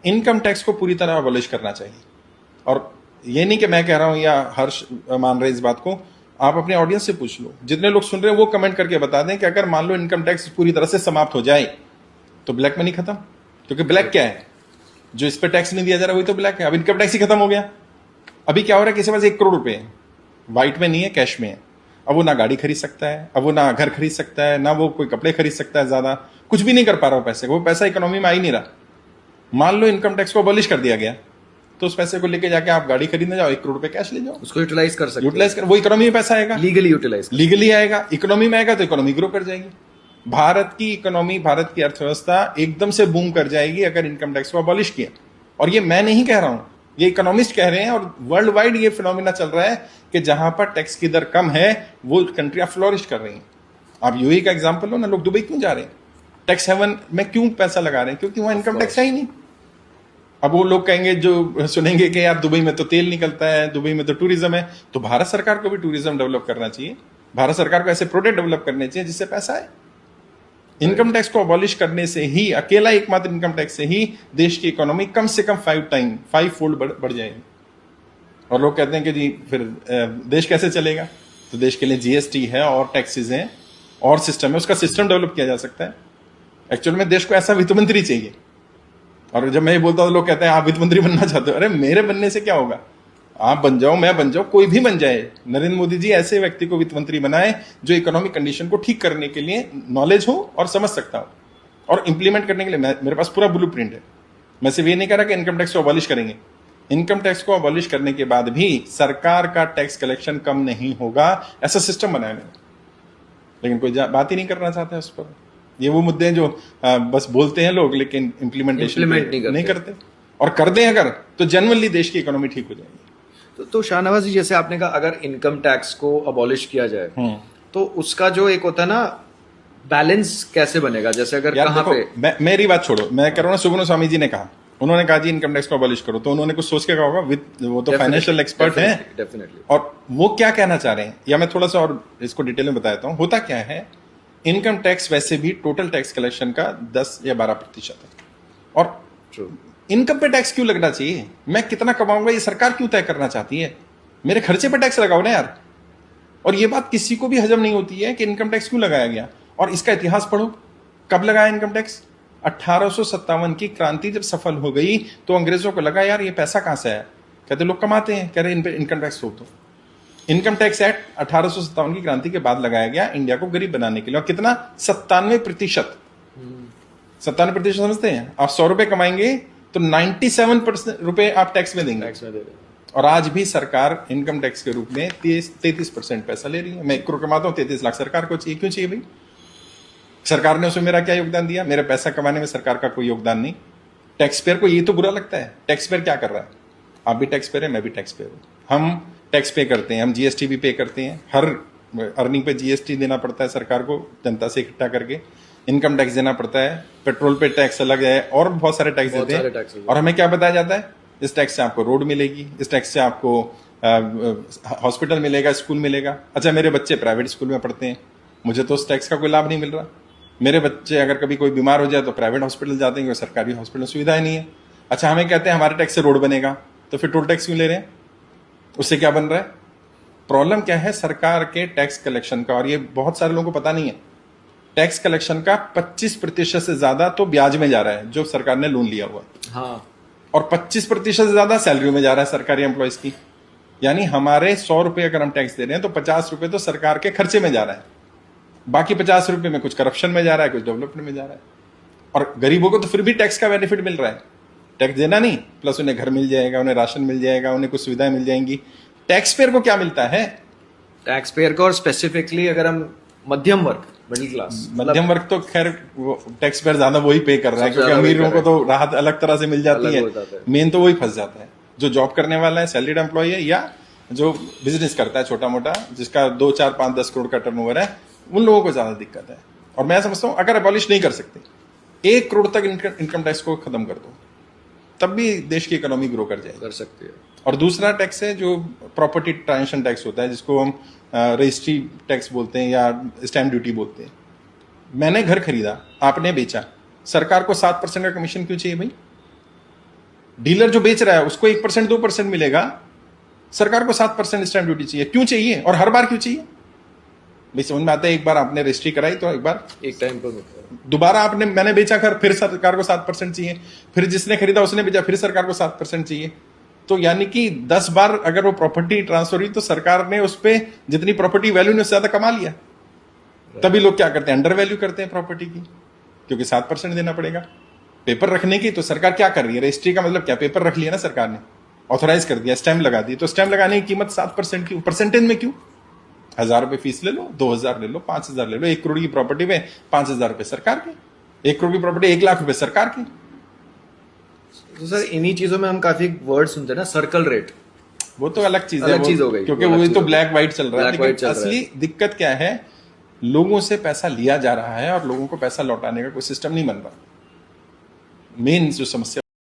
Income tax को पूरी तरह अबॉलिश करना चाहिए। और ये नहीं कि मैं कह रहा हूं या हर्ष मान रहे इस बात को, आप अपने ऑडियंस से पूछ लो, जितने लोग सुन रहे हैं वो कमेंट करके बता दें कि अगर मान लो इनकम टैक्स पूरी तरह से समाप्त हो जाए तो ब्लैक मनी खत्म। क्योंकि ब्लैक क्या है, जो इस पर टैक्स नहीं दिया जा रहा वही तो ब्लैक है। अब इनकम टैक्स ही खत्म हो गया। अभी क्या हो रहा है, किसी के पास 1 करोड़ रुपए है, व्हाइट में नहीं है, कैश में है। अब वो ना गाड़ी खरीद सकता है, अब वो ना घर खरीद सकता है, ना वो कोई कपड़े खरीद सकता है, ज्यादा कुछ भी नहीं कर पा रहा पैसे, वो पैसा इकोनॉमी में आ ही नहीं रहा। मान लो इनकम टैक्स को अबॉलिश कर दिया गया तो उस पैसे को लेके जाके आप गाड़ी खरीदने जाओ, 1 करोड़ रुपए कैश ले जाओ, उसको यूटिलाइज कर सकते, यूटिलाइज कर, वो इकोनॉमी में पैसा आएगा, लीगली आएगा, इकोनॉमी में आएगा तो इकोनॉमी ग्रो कर जाएगी। भारत की इकोनॉमी, भारत की अर्थव्यवस्था एकदम से बूम कर जाएगी अगर इनकम टैक्स को अबॉलिश किया। और ये मैं नहीं कह रहा हूं, ये इकोनॉमिस्ट कह रहे हैं, और वर्ल्ड वाइड ये फिनोमिना चल रहा है कि जहां पर टैक्स की दर कम है वो कंट्रियां फ्लोरिश कर रही हैं। आप यूएई का एग्जांपल लो ना, लोग दुबई क्यों जा रहे हैं, टैक्स हेवन में क्यों पैसा लगा रहे हैं, क्योंकि वहां इनकम टैक्स है ही नहीं। अब वो लोग कहेंगे, जो सुनेंगे कि यार दुबई में तो तेल निकलता है, दुबई में तो टूरिज्म है, तो भारत सरकार को भी टूरिज्म डेवलप करना चाहिए, भारत सरकार को ऐसे प्रोडक्ट डेवलप करने चाहिए जिससे पैसा आए। इनकम टैक्स को अबॉलिश करने से ही, अकेला एकमात्र इनकम टैक्स से ही देश की इकोनॉमी कम से कम 5 फोल्ड बढ़ जाएगी। और लोग कहते हैं कि जी फिर देश कैसे चलेगा, तो देश के लिए जीएसटी है और टैक्सेस हैं और सिस्टम है, उसका सिस्टम डेवलप किया जा सकता है। एक्चुअल में देश को ऐसा वित्त मंत्री चाहिए। और जब मैं ये बोलता हूं तो लोग कहते हैं आप वित्त मंत्री बनना चाहते हो। अरे मेरे बनने से क्या होगा, आप बन जाओ, मैं बन जाऊं, कोई भी बन जाए, नरेंद्र मोदी जी ऐसे व्यक्ति को वित्त मंत्री बनाए जो इकोनॉमिक कंडीशन को ठीक करने के लिए नॉलेज हो और समझ सकता हो, और इंप्लीमेंट करने के लिए मेरे पास पूरा ब्लूप्रिंट है। मैं सिर्फ ये नहीं कह रहा कि इनकम टैक्स को अबॉलिश करेंगे, इनकम टैक्स को अबॉलिश करने के बाद भी सरकार का टैक्स कलेक्शन कम नहीं होगा, ऐसा सिस्टम बनाया मैंने, लेकिन कोई बात ही नहीं करना चाहता है उस पर। ये वो मुद्दे हैं जो बस बोलते हैं लोग, लेकिन इम्प्लीमेंट नहीं करते। और कर दें अगर, तो जनरली देश की इकोनॉमी ठीक हो जाएगी। तो शाहनवाज जी, जैसे आपने कहा अगर इनकम टैक्स को अबॉलिश किया जाए तो उसका जो एक होता है ना बैलेंस कैसे बनेगा, जैसे अगर कहां पे, मेरी बात छोड़ो, मैं कह रहा हूँ सुब्रमण्यम स्वामी जी ने कहा, उन्होंने कहा जी इनकम टैक्स को अबॉलिश करो, तो उन्होंने कुछ सोच के कहा होगा, वो तो फाइनेंशियल एक्सपर्ट हैं डेफिनेटली। और वो क्या कहना चाह रहे हैं, या मैं थोड़ा सा और इसको डिटेल में बताता हूँ। होता क्या है, इनकम टैक्स वैसे भी टोटल टैक्स कलेक्शन का 10 या 12% है, और इनकम पे टैक्स क्यों लगना चाहिए, मैं कितना कमाऊंगा ये सरकार क्यों तय करना चाहती है, मेरे खर्चे पे टैक्स लगाओ ना यार। और ये बात किसी को भी हजम नहीं होती है कि इनकम टैक्स क्यों लगाया गया। और इसका इतिहास पढ़ो, कब लगाया इनकम टैक्स, 1857 की क्रांति जब सफल हो गई तो अंग्रेजों को लगा यार ये पैसा कहां से आया, कहते लोग कमाते हैं, कह रहे इन पे इनकम टैक्स रोक दो। इनकम टैक्स एक्ट 1857 की क्रांति के बाद लगाया गया इंडिया को गरीब बनाने के लिए। और कितना, 97%। 97% समझते हैं आप, 100 रुपए कमाएंगे तो 97% रुपए आप टैक्स में देंगे। और आज भी सरकार इनकम टैक्स के रूप में 33% पैसा ले रही है। मैं 1 करोड़ कमाता हूं, 33 लाख सरकार को चाहिए, क्यों चाहिए भाई, सरकार ने उसमें मेरा क्या योगदान दिया, मेरे पैसा कमाने में सरकार का कोई योगदान नहीं। टैक्स पेयर को ये तो बुरा लगता है, टैक्स पेयर क्या कर रहा है, आप भी टैक्स पेयर है, मैं भी टैक्स पेयर हूं, हम टैक्स पे करते हैं, हम जीएसटी भी पे करते हैं, हर अर्निंग पे जीएसटी देना पड़ता है सरकार को, जनता से इकट्ठा करके इनकम टैक्स देना पड़ता है, पेट्रोल पे टैक्स अलग है, और बहुत सारे टैक्स देते हैं। और हमें क्या बताया जाता है, इस टैक्स से आपको रोड मिलेगी, इस टैक्स से आपको हॉस्पिटल मिलेगा, स्कूल मिलेगा। अच्छा, मेरे बच्चे प्राइवेट स्कूल में पढ़ते हैं, मुझे तो उस टैक्स का कोई लाभ नहीं मिल रहा। मेरे बच्चे अगर कभी कोई बीमार हो जाए तो प्राइवेट हॉस्पिटल जाते हैं, सरकारी हॉस्पिटल सुविधाएं नहीं है। अच्छा, हमें कहते हैं हमारे टैक्स से रोड बनेगा, तो फिर टोल टैक्स क्यों ले रहे हैं, उससे क्या बन रहा है। प्रॉब्लम क्या है सरकार के टैक्स कलेक्शन का, और ये बहुत सारे लोगों को पता नहीं है, टैक्स कलेक्शन का 25% से ज्यादा तो ब्याज में जा रहा है जो सरकार ने लोन लिया हुआ है। हाँ। और 25% से ज्यादा सैलरी में जा रहा है सरकारी एम्प्लॉयज की। यानी हमारे 100 रुपए अगर हम टैक्स दे रहे हैं तो 50 रुपए तो सरकार के खर्चे में जा रहा है, बाकी 50 रुपए में कुछ करप्शन में जा रहा है, कुछ डेवलपमेंट में जा रहा है। और गरीबों को तो फिर भी टैक्स का बेनिफिट मिल रहा है, टैक्स देना नहीं, प्लस उन्हें घर मिल जाएगा, उन्हें राशन मिल जाएगा, उन्हें कुछ सुविधाएं मिल जाएंगी। टैक्स पेयर को क्या मिलता है, टैक्स पेयर को, और स्पेसिफिकली अगर हम मध्यम वर्ग, मिडिल क्लास, मध्यम वर्ग तो खैर टैक्स पेयर ज्यादा वही पे कर रहा है, क्योंकि अमीर लोगों को तो राहत अलग तरह से मिल जाती है, मेन तो वही फंस जाता है। जो जॉब करने वाला है, सैलरीड एम्प्लॉय है, या जो बिजनेस करता है छोटा मोटा, जिसका 2, 4, 5, 10 करोड़ का टर्नओवर है, उन लोगों को ज्यादा दिक्कत है। और मैं समझता हूं अगर अबॉलिश नहीं कर सकते, 1 करोड़ तक इनकम टैक्स को खत्म कर दो, तब भी देश की इकोनॉमी ग्रो कर जाएगी, कर सकती है। और दूसरा टैक्स है जो प्रॉपर्टी ट्रांजेक्शन टैक्स होता है, जिसको हम रजिस्ट्री टैक्स बोलते हैं या स्टैम्प ड्यूटी बोलते हैं। मैंने घर खरीदा, आपने बेचा, सरकार को 7% का कमीशन क्यों चाहिए भाई, डीलर जो बेच रहा है उसको 1% 2% मिलेगा, सरकार को 7% स्टैंप ड्यूटी चाहिए। क्यों चाहिए और हर बार क्यों चाहिए? भाई समझ में आता है, एक बार आपने रजिस्ट्री कराई तो एक बार एक टाइम पर होता है। दोबारा मैंने बेचा कर फिर सरकार को 7% चाहिए, फिर जिसने खरीदा उसने बेचा फिर सरकार को 7% चाहिए। तो यानी कि 10 बार अगर वो प्रॉपर्टी ट्रांसफर हुई तो सरकार ने उस पर जितनी प्रॉपर्टी वैल्यू ने उससे ज्यादा कमा लिया। तभी लोग क्या करते हैं, अंडर वैल्यू करते हैं प्रॉपर्टी की, क्योंकि 7% देना पड़ेगा। पेपर रखने की तो सरकार क्या कर रही है, रजिस्ट्री का मतलब क्या, पेपर रख लिया ना सरकार ने, ऑथोराइज कर दिया, स्टैंप लगा दी, तो स्टैंप लगाने की कीमत 7% क्यों, परसेंटेज में क्यों? 1000 रुपए फीस ले लो, 2000 ले लो, 5000 ले लो। 1 करोड़ की प्रॉपर्टी में 5000 रुपए सरकार के, 1 करोड़ की प्रॉपर्टी 1 लाख रुपए सरकार के। तो सर इन्हीं चीजों में हम काफी वर्ड सुनते हैं ना, सर्कल रेट, वो तो अलग चीज है, अलग चीज हो गई, क्योंकि वो अलग वो चीज तो हो गई। ब्लैक व्हाइट चल रहा है। Black white लेकिन चल रहा असली दिक्कत क्या है, लोगों से पैसा लिया जा रहा है और लोगों को पैसा लौटाने का कोई सिस्टम नहीं बन रहा। मेन जो समस्या